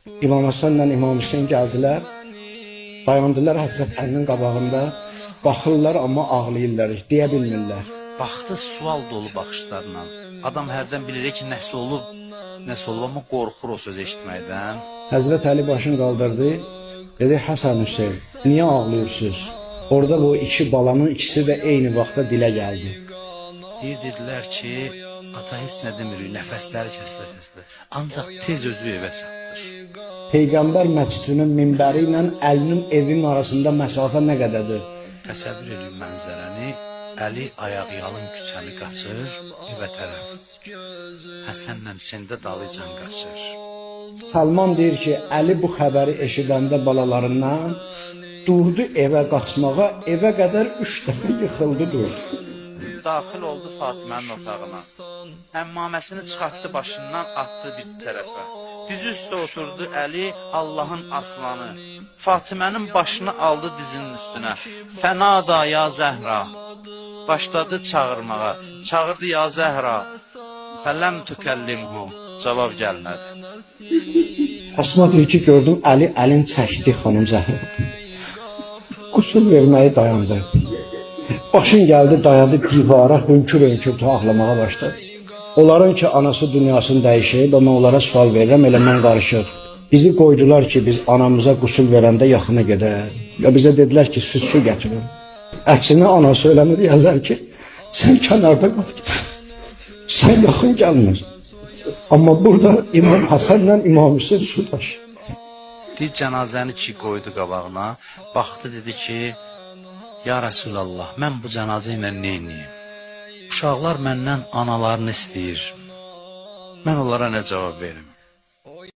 İmam Həsənlə İmam Hüseyin gəldilər. Dayandılar Həzrət Əlinin qabağında. Baxırlar amma ağlayırlar, deyə bilmirlər. Baxdı sual dolu baxışlarla. Adam hərdən bilir ki, nəsə olub, amma qorxur o sözü eşitməkdən. Həzrət Əli başını qaldırdı. Dedi, Həsən Hüseyin, niyə ağlıyorsunuz? Orada bu iki balanın ikisi də eyni vaxtda dilə gəldi. Dedilər ki, ata heç nə demirik, nəfəsləri kəsilir. Ancaq tez özü evə çatdır. Peyğəmbər məscidinin minbəri ilə Əlinin evinin arasında məsafə nə qədərdir? Təsəvvür edin mənzərəni. Əli ayaqyalın küçəni qaçır evə tərəf. Həsənlə Hüseyin də dalıcan qaçır. Salman deyir ki, Əli bu xəbəri eşidəndə balalarından durdu evə qaçmağa, evə qədər 3 dəfə yıxıldı durdu. Daxil oldu Fatimənin otağına. Həmmaməsini çıxartdı başından, atdı bir tərəfə. Dizi üstə oturdu Əli, Allahın aslanı. Fatimənin başını aldı dizinin üstünə. Fənada ya Zəhra. Başladı çağırmağa. Çağırdı ya Zəhra. Fələm tükəllimhu. Cavab gəlmədi. Əsma deyir ki, gördüm Əlin çəkdi xanım Zəhra. Qusul verməyi dayandı. Başın gəldi, dayadı divara, hönkür-hönkür ağlamağa başladı. Onların ki, anası dünyasını dəyişib, amma onlara sual verirəm, elə mən qarışıq. Bizi qoydular ki, biz anamıza qusul verəndə yaxına gedək. Ya bizə dedilər ki, siz su gətirin. Əksinə anası eləmə deyərlər ki, sən kənarda qal. Sən yaxın gəlmir. Amma burada İmam Həsənlə İmam Hüseyin su daşır. Bir cənazəni ki qoydu qabağına, baxdı dedi ki, ya Rasulallah, mən bu cənazə ilə neyniyim? Uşaqlar məndən analarını istəyir. Mən onlara nə cavab verim?